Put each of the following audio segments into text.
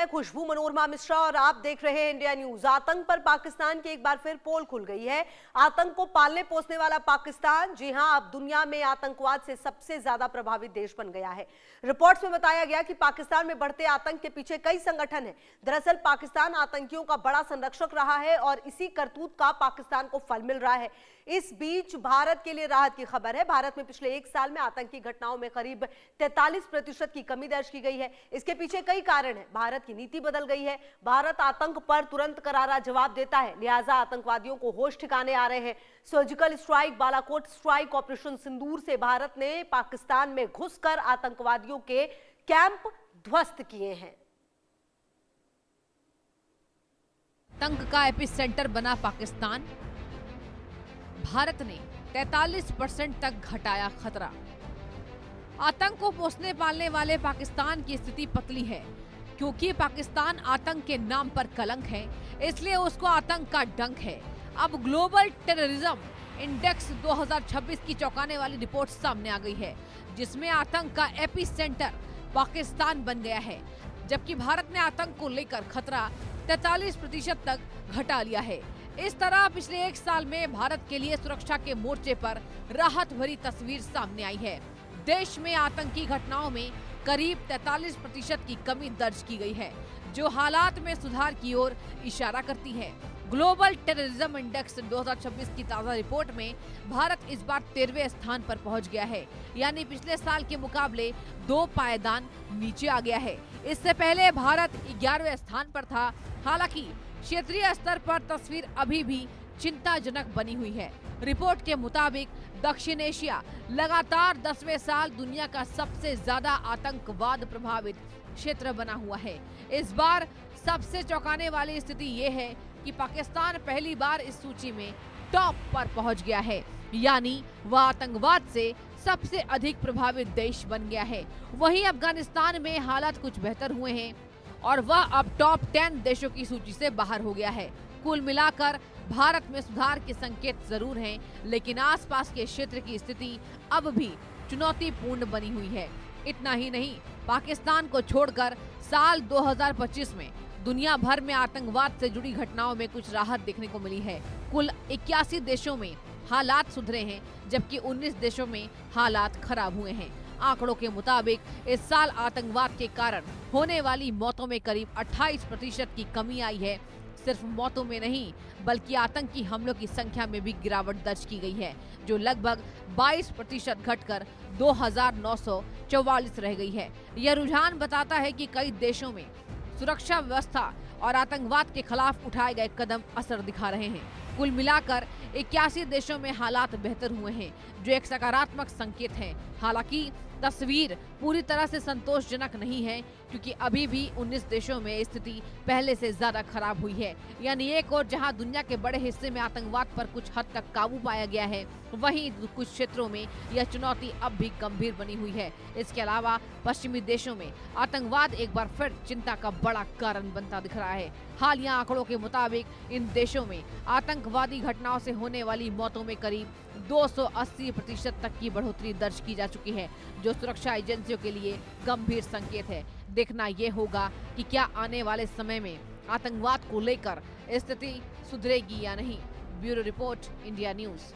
खुशबू मनोरमा मिश्रा और आप देख रहे हैं इंडिया न्यूज। आतंक पर पाकिस्तान की एक बार फिर पोल खुल गई है। आतंक को पालने पोसने वाला पाकिस्तान, जी हां, अब दुनिया में आतंकवाद से सबसे ज्यादा प्रभावित देश बन गया है। रिपोर्ट्स में बताया गया कि पाकिस्तान में बढ़ते आतंक के पीछे कई संगठन हैं। दरअसल पाकिस्तान आतंकियों का बड़ा संरक्षक रहा है और इसी करतूत का पाकिस्तान को फल मिल रहा है। इस बीच भारत के लिए राहत की खबर है। भारत में पिछले एक साल में आतंकी घटनाओं में करीब 43% की कमी दर्ज की गई है। इसके पीछे कई कारण हैं। भारत की नीति बदल गई है। भारत आतंक पर तुरंत करारा जवाब देता है, लिहाजा आतंकवादियों को होश ठिकाने आ रहे हैं। Surgical strike, Balakot strike, operation Sindoor से भारत ने पाकिस्तान में घुसकर आतंकवादियों के कैंप ध्वस्त किए हैं। आतंक का एपिसेंटर बना पाकिस्तान, भारत ने 43% तक घटाया खतरा। आतंक को पोसने पालने वाले पाकिस्तान की स्थिति पतली है, क्योंकि पाकिस्तान आतंक के नाम पर कलंक है, इसलिए उसको आतंक का डंक है। अब ग्लोबल टेररिज्म इंडेक्स 2026 की चौंकाने वाली रिपोर्ट सामने आ गई है, जिसमें आतंक का एपिसेंटर पाकिस्तान बन गया है, जबकि भारत ने आतंक को लेकर खतरा 43% तक घटा लिया है। इस तरह पिछले एक साल में भारत के लिए सुरक्षा के मोर्चे पर राहत भरी तस्वीर सामने आई है। देश में आतंकी घटनाओं में करीब 43% की कमी दर्ज की गई है, जो हालात में सुधार की ओर इशारा करती है। ग्लोबल टेररिज्म इंडेक्स 2026 की ताजा रिपोर्ट में भारत इस बार 13वें स्थान पर पहुंच गया है, यानी पिछले साल के मुकाबले 2 पायदान नीचे आ गया है। इससे पहले भारत 11वें स्थान पर था। हालांकि क्षेत्रीय स्तर पर तस्वीर अभी भी चिंताजनक बनी हुई है। रिपोर्ट के मुताबिक दक्षिण एशिया लगातार 10वें साल दुनिया का सबसे ज्यादा आतंकवाद प्रभावित क्षेत्र बना हुआ है। इस बार सबसे चौंकाने वाली स्थिति ये है कि पाकिस्तान पहली बार इस सूची में टॉप पर पहुंच गया है, यानी वह आतंकवाद से सबसे अधिक प्रभावित देश बन गया है। वहीं अफगानिस्तान में हालात कुछ बेहतर हुए हैं और वह अब टॉप 10 देशों की सूची से बाहर हो गया है। कुल मिलाकर भारत में सुधार के संकेत जरूर हैं, लेकिन आसपास के क्षेत्र की स्थिति अब भी चुनौतीपूर्ण बनी हुई है। इतना ही नहीं, पाकिस्तान को छोड़कर साल 2025 में दुनिया भर में आतंकवाद से जुड़ी घटनाओं में कुछ राहत देखने को मिली है। कुल 81 देशों में हालात सुधरे हैं, जबकि 19 देशों में हालात खराब हुए हैं। आंकड़ों के मुताबिक इस साल आतंकवाद के कारण होने वाली मौतों में करीब 28% की कमी आई है। सिर्फ मौतों में नहीं, बल्कि आतंकी हमलों की संख्या में भी गिरावट दर्ज की गई है, जो लगभग 22% घटकर 2944 रह गई है। यह रुझान बताता है कि कई देशों में सुरक्षा व्यवस्था और आतंकवाद के खिलाफ उठाए गए कदम असर दिखा रहे हैं। कुल मिलाकर 81 देशों में हालात बेहतर हुए हैं, जो एक सकारात्मक संकेत है। हालांकि तस्वीर पूरी तरह से संतोषजनक नहीं है, क्योंकि अभी भी 19 देशों में स्थिति पहले से ज्यादा खराब हुई है। यानी एक और जहां दुनिया के बड़े हिस्से में आतंकवाद पर कुछ हद तक काबू पाया गया है, वहीं कुछ क्षेत्रों में यह चुनौती अब भी गंभीर बनी हुई है। इसके अलावा पश्चिमी देशों में आतंकवाद एक बार फिर चिंता का बड़ा कारण बनता दिख रहा है। हालिया आंकड़ों के मुताबिक इन देशों में आतंकवादी घटनाओं से होने वाली मौतों में करीब 280% तक की बढ़ोतरी दर्ज की जा चुकी है, जो सुरक्षा एजेंसियों के लिए गंभीर संकेत है। देखना ये होगा कि क्या आने वाले समय में आतंकवाद को लेकर स्थिति सुधरेगी या नहीं। Bureau report, India news.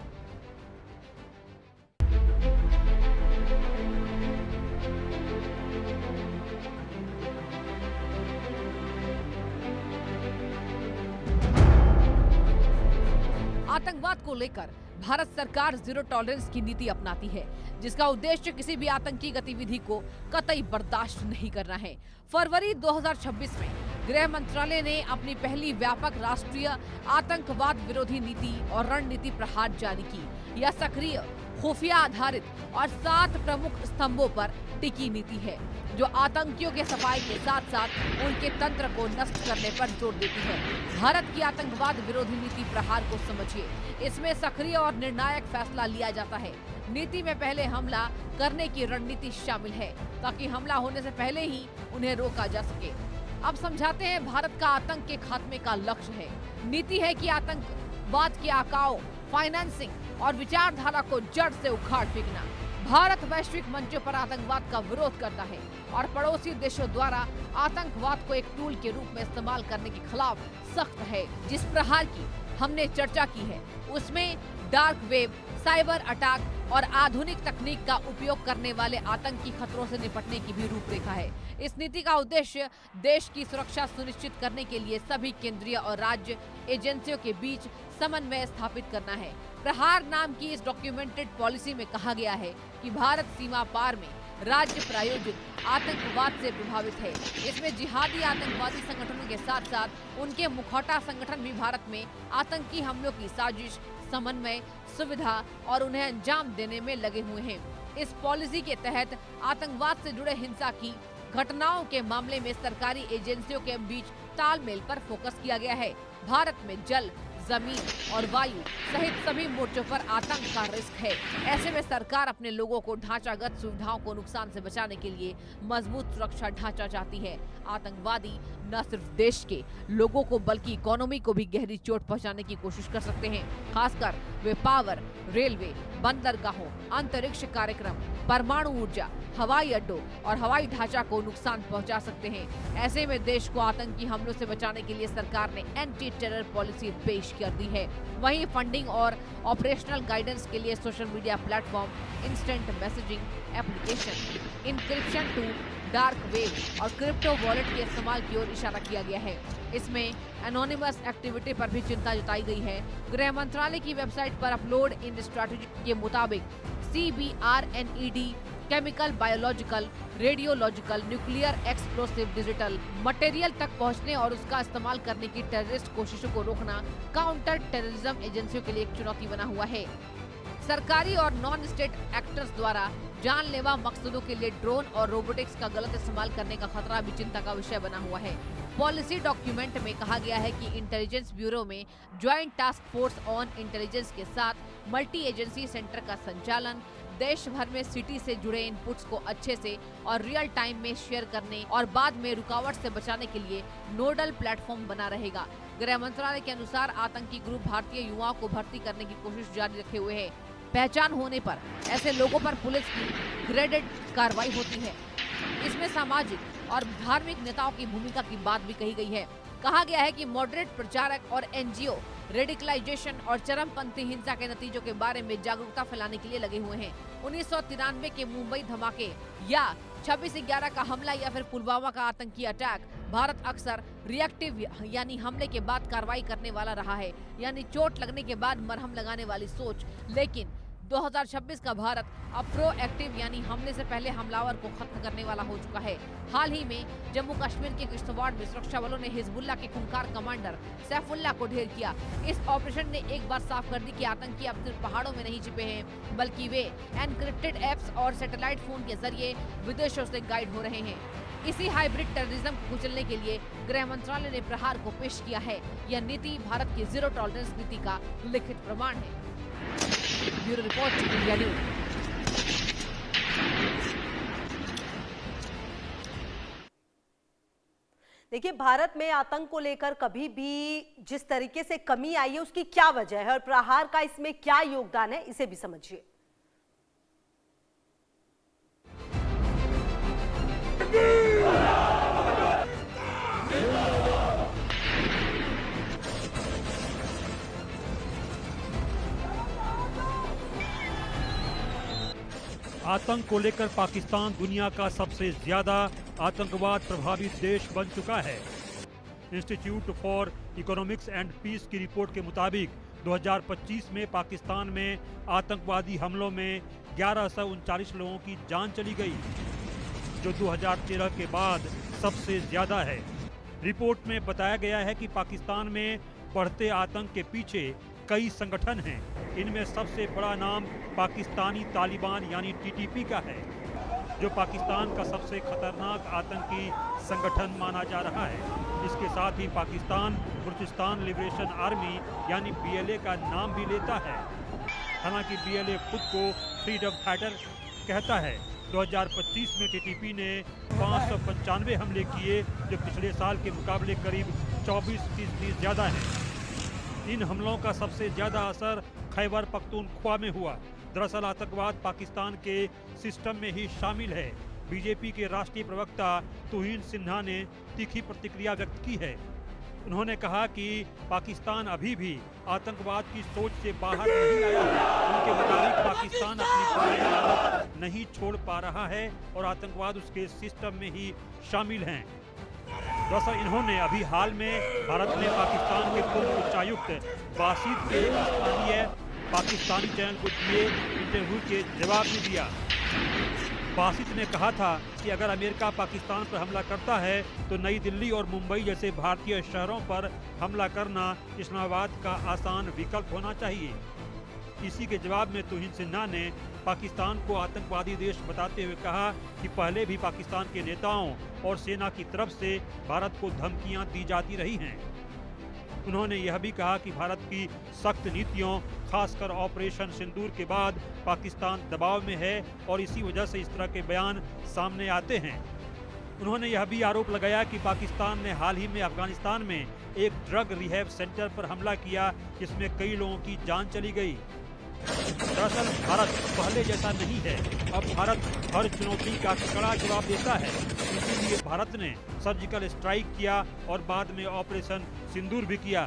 आतंकवाद को लेकर भारत सरकार जीरो टॉलरेंस की नीति अपनाती है, जिसका उद्देश्य किसी भी आतंकी गतिविधि को कतई बर्दाश्त नहीं करना है। फरवरी 2026 में गृह मंत्रालय ने अपनी पहली व्यापक राष्ट्रीय आतंकवाद विरोधी नीति और रणनीति प्रहार जारी की। यह सक्रिय, खुफिया आधारित और 7 प्रमुख स्तंभों पर टिकी नीति है, जो आतंकियों के सफाई के साथ साथ उनके तंत्र को नष्ट करने पर जोर देती है। भारत की आतंकवाद विरोधी नीति प्रहार को समझिए। इसमें सक्रिय और निर्णायक फैसला लिया जाता है। नीति में पहले हमला करने की रणनीति शामिल है, ताकि हमला होने से पहले ही उन्हें रोका जा सके। अब समझाते हैं भारत का आतंक के खात्मे का लक्ष्य है। नीति है कि आतंकवाद के आकाओं, फाइनेंसिंग और विचारधारा को जड़ से उखाड़ फेंकना। भारत वैश्विक मंचों पर आतंकवाद का विरोध करता है और पड़ोसी देशों द्वारा आतंकवाद को एक टूल के रूप में इस्तेमाल करने के खिलाफ सख्त है। जिस प्रहार की हमने चर्चा की है उसमें डार्क वेब, साइबर अटैक और आधुनिक तकनीक का उपयोग करने वाले आतंकी खतरों से निपटने की भी रूपरेखा है। इस नीति का उद्देश्य देश की सुरक्षा सुनिश्चित करने के लिए सभी केंद्रीय और राज्य एजेंसियों के बीच समन्वय स्थापित करना है। प्रहार नाम की इस डॉक्यूमेंटेड पॉलिसी में कहा गया है कि भारत सीमा पार में राज्य प्रायोजित आतंकवाद से प्रभावित है। इसमें जिहादी आतंकवादी संगठनों के साथ साथ उनके मुखौटा संगठन भी भारत में आतंकी हमलों की साजिश, समन्वय, सुविधा और उन्हें अंजाम देने में लगे हुए हैं। इस पॉलिसी के तहत आतंकवाद से जुड़े हिंसा की घटनाओं के मामले में सरकारी एजेंसियों के बीच तालमेल पर फोकस किया गया है। भारत में जल, जमीन और वायु सहित सभी मोर्चों पर आतंक का रिस्क है। ऐसे में सरकार अपने लोगों को ढांचागत सुविधाओं को नुकसान से बचाने के लिए मजबूत सुरक्षा ढांचा चाहती है। आतंकवादी न सिर्फ देश के लोगों को बल्कि इकोनॉमी को भी गहरी चोट पहुंचाने की कोशिश कर सकते हैं। खासकर वे पावर, रेलवे, बंदरगाहों, अंतरिक्ष कार्यक्रम, परमाणु ऊर्जा, हवाई अड्डों और हवाई ढांचा को नुकसान पहुंचा सकते हैं। ऐसे में देश को आतंकी हमलों से बचाने के लिए सरकार ने एंटी टेरर पॉलिसी पेश कर दी है। वहीं फंडिंग और ऑपरेशनल गाइडेंस के लिए social media platform, instant messaging application, encryption to dark web और क्रिप्टो वॉलेट के इस्तेमाल की ओर इशारा किया गया है। इसमें एनोनिमस एक्टिविटी पर भी चिंता जताई गई है। गृह मंत्रालय की वेबसाइट पर अपलोड इन स्ट्रैटेजी के मुताबिक CBRNED chemical, biological, radiological, nuclear, explosive, digital material तक पहुंचने और उसका इस्तेमाल करने की टेररिस्ट कोशिशों को रोकना काउंटर टेररिज्म एजेंसियों के लिए एक चुनौती बना हुआ है। सरकारी और नॉन स्टेट एक्टर्स द्वारा जानलेवा मकसदों के लिए ड्रोन और रोबोटिक्स का गलत इस्तेमाल करने का खतरा भी चिंता का विषय बना हुआ है। पॉलिसी डॉक्यूमेंट में कहा गया है कि इंटेलिजेंस ब्यूरो में joint task force on intelligence के साथ मल्टी एजेंसी सेंटर का संचालन, देश भर में सिटी से जुड़े इनपुट्स को अच्छे से और रियल टाइम में शेयर करने और बाद में रुकावट से बचाने के लिए नोडल प्लेटफॉर्म बना रहेगा। गृह मंत्रालय के अनुसार आतंकी ग्रुप भारतीय युवाओं को भर्ती करने की कोशिश जारी रखे हुए है। पहचान होने पर ऐसे लोगों पर पुलिस की ग्रेडेड कार्रवाई होती है। इसमें सामाजिक और धार्मिक नेताओं की भूमिका की बात भी कही गई है। कहा गया है कि मॉडरेट प्रचारक और NGO रेडिकलाइजेशन और चरमपंथी हिंसा के नतीजों के बारे में जागरूकता फैलाने के लिए लगे हुए हैं। 1993 के मुंबई धमाके या 26/11 का हमला या फिर पुलवामा का आतंकी अटैक, भारत अक्सर रिएक्टिव यानी हमले के बाद कार्रवाई करने वाला रहा है, यानी चोट लगने के बाद मरहम लगाने वाली सोच। लेकिन 2026 का भारत अब प्रोएक्टिव यानी हमले से पहले हमलावर को खत्म करने वाला हो चुका है। हाल ही में जम्मू कश्मीर के किश्तवाड़ में सुरक्षा बलों ने हिजबुल्लाह के खूंखार कमांडर सैफुल्लाह को ढेर किया। इस ऑपरेशन ने एक बार साफ कर दी कि आतंकी अब सिर्फ पहाड़ों में नहीं छिपे हैं, बल्कि वे एनक्रिप्टेड एप्स और सैटेलाइट फोन के जरिए विदेशों से गाइड हो रहे हैं। इसी हाइब्रिड टेररिज्म को कुचलने के लिए गृह मंत्रालय ने प्रहार को पेश किया है। यह नीति भारत की जीरो टॉलरेंस नीति का लिखित प्रमाण है। Bureau report, India news. देखिए, भारत में आतंक को लेकर कभी भी जिस तरीके से कमी आई है उसकी क्या वजह है और प्रहार का इसमें क्या योगदान है, इसे भी समझिए। आतंक को लेकर पाकिस्तान दुनिया का सबसे ज्यादा आतंकवाद प्रभावित देश बन चुका है। Institute for economics and peace की रिपोर्ट के मुताबिक 2025 में पाकिस्तान में आतंकवादी हमलों में 1139 लोगों की जान चली गई, जो 2013 के बाद सबसे ज्यादा है। रिपोर्ट में बताया गया है कि पाकिस्तान में बढ़ते आतंक के पीछे कई संगठन हैं। इनमें सबसे बड़ा नाम पाकिस्तानी तालिबान यानी TTP का है, जो पाकिस्तान का सबसे खतरनाक आतंकी संगठन माना जा रहा है। इसके साथ ही पाकिस्तान बलूचिस्तान लिबरेशन आर्मी यानी BLA का नाम भी लेता है। हालांकि BLA खुद को फ्रीडम फाइटर कहता है। 2025 में TTP ने 595 हमले किए, जो पिछले साल के मुकाबले करीब 24% ज्यादा है। इन हमलों का सबसे ज्यादा असर खैबर पख्तूनख्वा में हुआ, दरअसल आतंकवाद पाकिस्तान के सिस्टम में ही शामिल है। बीजेपी के राष्ट्रीय प्रवक्ता तुहीन सिन्हा ने तीखी प्रतिक्रिया व्यक्त की है। उन्होंने कहा कि पाकिस्तान अभी भी आतंकवाद की सोच से बाहर नहीं आया है। उनके मुताबिक पाकिस्तान अपनी पुरानी आदत नहीं छोड़ पा रहा है और आतंकवाद उसके सिस्टम में ही शामिल हैं। दरअसल इन्होंने अभी हाल में भारत में पाकिस्तान के पूर्व उच्चायुक्त बासित के स्थानीय पाकिस्तानी चैनल को दिए इंटरव्यू के जवाब में दिया। बासित ने कहा था कि अगर अमेरिका पाकिस्तान पर हमला करता है तो नई दिल्ली और मुंबई जैसे भारतीय शहरों पर हमला करना इस्लामाबाद का आसान विकल्प होना चाहिए। इसी के जवाब में तुहीन सिन्हा ने पाकिस्तान को आतंकवादी देश बताते हुए कहा कि पहले भी पाकिस्तान के नेताओं और सेना की तरफ से भारत को धमकियां दी जाती रही हैं। उन्होंने यह भी कहा कि भारत की सख्त नीतियों, खासकर ऑपरेशन सिंदूर के बाद पाकिस्तान दबाव में है और इसी वजह से इस तरह के बयान सामने आते हैं। उन्होंने यह भी आरोप लगाया कि पाकिस्तान ने हाल ही में अफगानिस्तान में एक ड्रग रिहैब सेंटर पर हमला किया, जिसमें कई लोगों की जान चली गई। दरअसल भारत पहले जैसा नहीं है। अब भारत हर चुनौती का कड़ा जवाब देता है। इसीलिए भारत ने सर्जिकल स्ट्राइक किया और बाद में ऑपरेशन सिंदूर भी किया।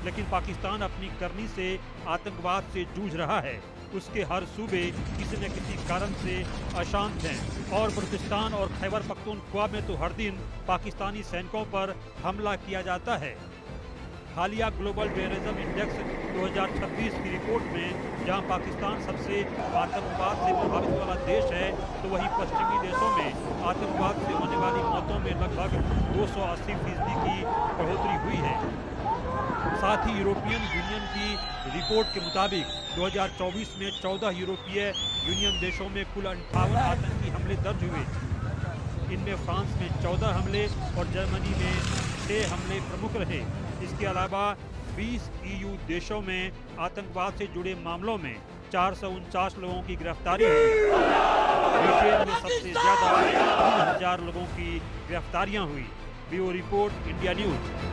लेकिन पाकिस्तान अपनी करनी से आतंकवाद से जूझ रहा है। उसके हर सूबे किसी न किसी कारण से अशांत हैं और बलूचिस्तान और खैबर पख्तूनख्वा में तो हर दिन पाकिस्तानी सैनिकों पर हमला किया जाता है। हालिया ग्लोबल टेररिज्म इंडेक्स 2026 की रिपोर्ट में जहां पाकिस्तान सबसे आतंकवाद से प्रभावित वाला देश है, तो वहीं पश्चिमी देशों में आतंकवाद से होने वाली मौतों में लगभग 280% की बढ़ोतरी हुई है। साथ ही यूरोपियन यूनियन की रिपोर्ट के मुताबिक 2024 में 14 यूरोपीय यूनियन देशों में कुल 58 आतंकी हमले दर्ज हुए। इनमें फ्रांस में 14 हमले और जर्मनी में 6 हमले प्रमुख रहे। इसके अलावा 20 EU देशों में आतंकवाद से जुड़े मामलों में 449 लोगों की गिरफ्तारी हुई। ब्रिटेन में सबसे ज्यादा 3000 लोगों की गिरफ्तारियां हुई। Bureau report, India news.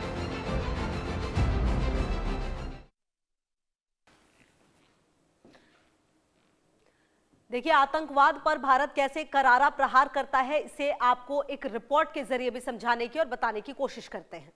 देखिए, आतंकवाद पर भारत कैसे करारा प्रहार करता है, इसे आपको एक रिपोर्ट के जरिए भी समझाने की और बताने की कोशिश करते हैं।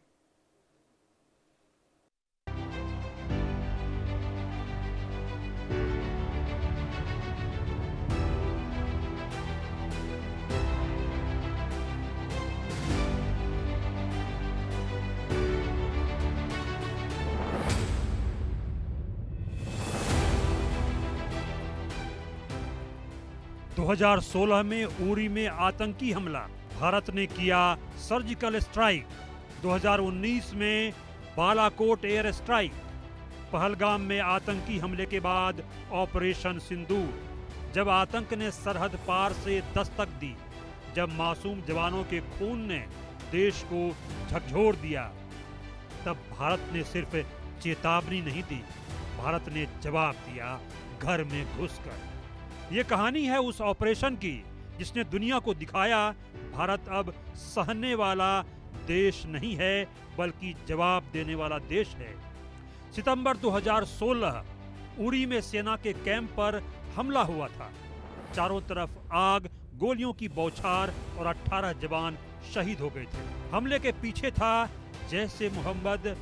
दो 2016 में उरी में आतंकी हमला, भारत ने किया सर्जिकल स्ट्राइक। 2019 में बालाकोट एयर स्ट्राइक, पहलगाम में आतंकी हमले के बाद ऑपरेशन सिंदूर, जब आतंक ने सरहद पार से दस्तक दी, जब मासूम जवानों के खून ने देश को झकझोर दिया, तब भारत ने सिर्फ चेतावनी नहीं दी, भारत ने जवाब दिया घर में घुसकर। ये कहानी है उस ऑपरेशन की जिसने दुनिया को दिखाया भारत अब सहने वाला देश नहीं है बल्कि जवाब देने वाला देश है। सितंबर 2016 उरी में सेना के कैंप पर हमला हुआ था। चारों तरफ आग, गोलियों की बौछार और 18 जवान शहीद हो गए थे। हमले के पीछे था जैश ए मोहम्मद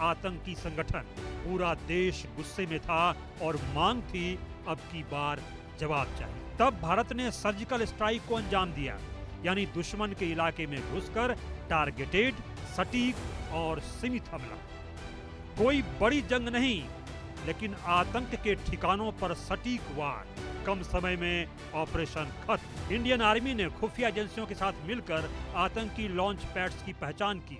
आतंकी संगठन। पूरा देश गुस्से में था और मांग थी अब की बार जवाब चाहिए। तब भारत ने सर्जिकल स्ट्राइक को अंजाम दिया, यानी दुश्मन के इलाके में घुसकर टारगेटेड, सटीक और सीमित हमला। कोई बड़ी जंग नहीं, लेकिन आतंक के ठिकानों पर सटीक वार। कम समय में ऑपरेशन खत्म। इंडियन आर्मी ने खुफिया एजेंसियों के साथ मिलकर आतंकी लॉन्च पैड्स की पहचान की।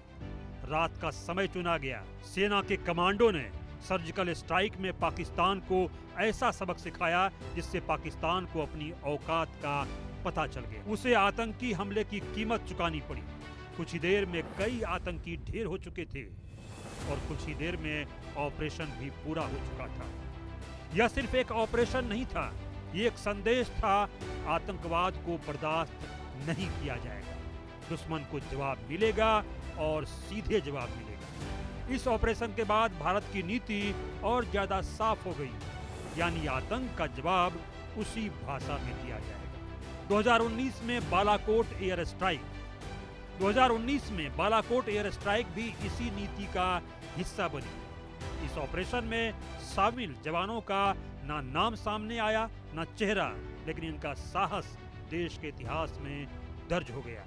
रात का समय चुना गया। सेना के कमांडो ने सर्जिकल स्ट्राइक में पाकिस्तान को ऐसा सबक सिखाया जिससे पाकिस्तान को अपनी औकात का पता चल गया। उसे आतंकी हमले की कीमत चुकानी पड़ी। कुछ ही देर में कई आतंकी ढेर हो चुके थे और कुछ ही देर में ऑपरेशन भी पूरा हो चुका था। यह सिर्फ एक ऑपरेशन नहीं था, ये एक संदेश था, आतंकवाद को बर्दाश्त नहीं किया जाएगा। दुश्मन को जवाब मिलेगा और सीधे जवाब मिलेगा। इस ऑपरेशन के बाद भारत की नीति और ज्यादा साफ हो गई। यानी आतंक का जवाब उसी भाषा में दिया जाएगा। 2019 में बालाकोट एयर स्ट्राइक 2019 में बालाकोट एयर स्ट्राइक भी इसी नीति का हिस्सा बनी। इस ऑपरेशन में शामिल जवानों का ना नाम सामने आया, ना चेहरा, लेकिन इनका साहस देश के इतिहास में दर्ज हो गया।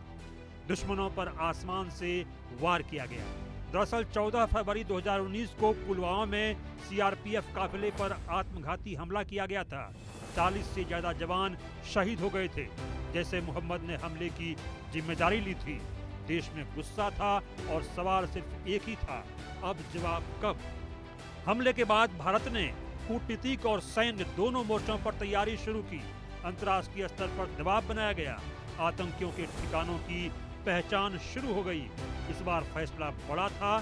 दुश्मनों पर आसमान से वार किया गया। दरअसल 14 फरवरी 2019 को पुलवामा में सीआरपीएफ काफिले पर आत्मघाती हमला किया गया था। 40 से ज्यादा जवान शहीद हो गए थे। जैसे मोहम्मद ने हमले की जिम्मेदारी ली थी। देश में गुस्सा था और सवाल सिर्फ एक ही था, अब जवाब कब? हमले के बाद भारत ने कूटनीतिक और सैन्य दोनों मोर्चों पर तैयारी शुरू की। अंतर्राष्ट्रीय स्तर पर दबाव बनाया गया। आतंकियों के ठिकानों की पहचान शुरू हो गई। इस बार फैसला बड़ा था,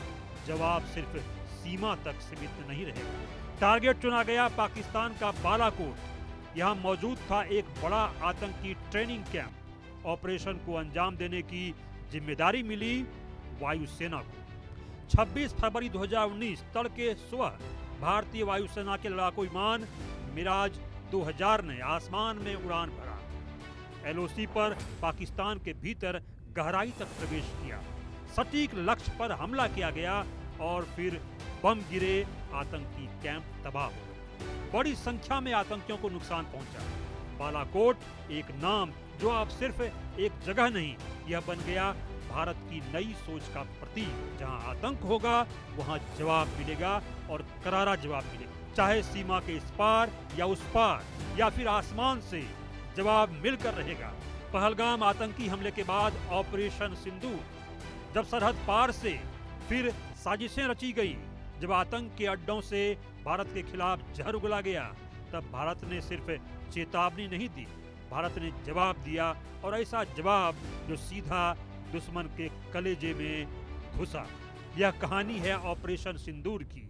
जवाब सिर्फ सीमा तक सीमित नहीं रहेगा। टारगेट चुना गया पाकिस्तान का बालाकोट। यहाँ मौजूद था एक बड़ा आतंकी ट्रेनिंग कैंप। ऑपरेशन को अंजाम देने की जिम्मेदारी मिली वायुसेना को। 26 फरवरी 2019 तड़के सुबह भारतीय वायुसेना के लड़ाकू विमान मिराज 2000 ने आसमान में उड़ान भरा। एलओसी पर पाकिस्तान के भीतर गहराई तक प्रवेश किया। सटीक लक्ष्य पर हमला किया गया और फिर बम गिरे। आतंकी कैंप तबाह हो गए। बड़ी संख्या में आतंकियों को नुकसान पहुंचा। बालाकोट एक नाम जो अब सिर्फ एक जगह नहीं, यह बन गया भारत की नई सोच का प्रतीक। जहां आतंक होगा वहां जवाब मिलेगा और करारा जवाब मिलेगा। चाहे सीमा के इस पार या उस पार या फिर आसमान से, जवाब मिलकर रहेगा। पहलगाम आतंकी हमले के बाद ऑपरेशन सिंदूर, जब सरहद पार से फिर साजिशें रची गई, जब आतंक के अड्डों से भारत के खिलाफ जहर उगला गया, तब भारत ने सिर्फ चेतावनी नहीं दी, भारत ने जवाब दिया। और ऐसा जवाब जो सीधा दुश्मन के कलेजे में घुसा। यह कहानी है ऑपरेशन सिंदूर की,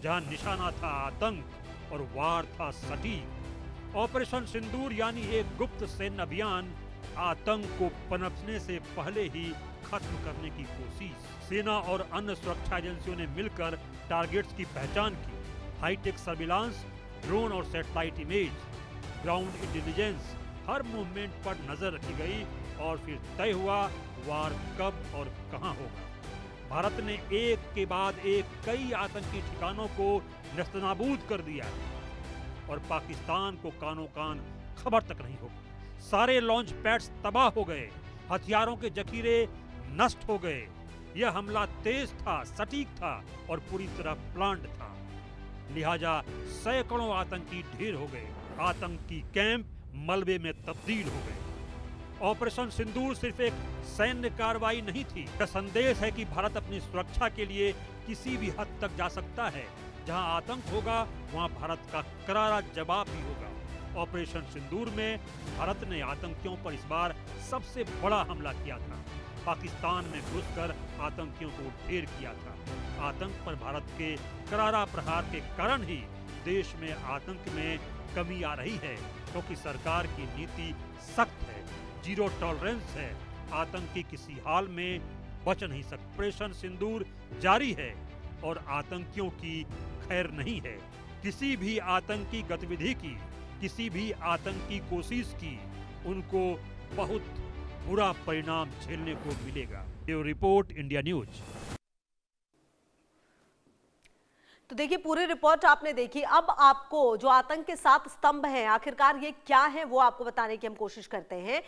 जहां निशाना था आतंक और वार था सटीक। ऑपरेशन सिंदूर यानी एक गुप्त सैन्य अभियान, आतंक को पनपने से पहले ही खत्म करने की कोशिश। सेना और अन्य सुरक्षा एजेंसियों ने मिलकर टारगेट्स की पहचान की। हाईटेक सर्विलांस, ड्रोन और सैटेलाइट इमेज, ग्राउंड इंटेलिजेंस, हर मूवमेंट पर नजर रखी गई और फिर तय हुआ वार कब और कहां होगा। भारत ने एक के बाद एक कई आतंकी ठिकानों को नेस्तनाबूद कर दिया और पाकिस्तान को कानो कान खबर तक नहीं होगी। सारे लॉन्च पैड्स तबाह हो गए, हथियारों के जखीरे नष्ट हो गए। यह हमला तेज था, सटीक था और पूरी तरह प्लान्ड था। लिहाजा सैकड़ों आतंकी ढेर हो गए। आतंकी कैंप मलबे में तब्दील हो गए। ऑपरेशन सिंदूर सिर्फ एक सैन्य कार्रवाई नहीं थी, यह संदेश है कि भारत अपनी सुरक्षा के लिए किसी भी हद तक जा सकता है। जहां आतंक होगा वहां भारत का करारा जवाब भी होगा। ऑपरेशन सिंदूर में भारत ने आतंकियों पर इस बार सबसे बड़ा हमला किया था। पाकिस्तान में घुसकर आतंकियों को ढेर किया था। आतंक पर भारत के करारा प्रहार के कारण ही देश में आतंक में कमी आ रही है, क्योंकि सरकार की नीति सख्त है, जीरो टॉलरेंस है। आतंकी किसी हाल में बच नहीं सकते। ऑपरेशन सिंदूर जारी है और आतंकियों की खैर नहीं है। किसी भी आतंकी गतिविधि की, किसी भी आतंकी कोशिश की, उनको बहुत बुरा परिणाम झेलने को मिलेगा। ये रिपोर्ट इंडिया न्यूज। तो देखिए, पूरी रिपोर्ट आपने देखी। अब आपको जो आतंक के 7 स्तंभ हैं, आखिरकार ये क्या हैं, वो आपको बताने की हम कोशिश करते हैं।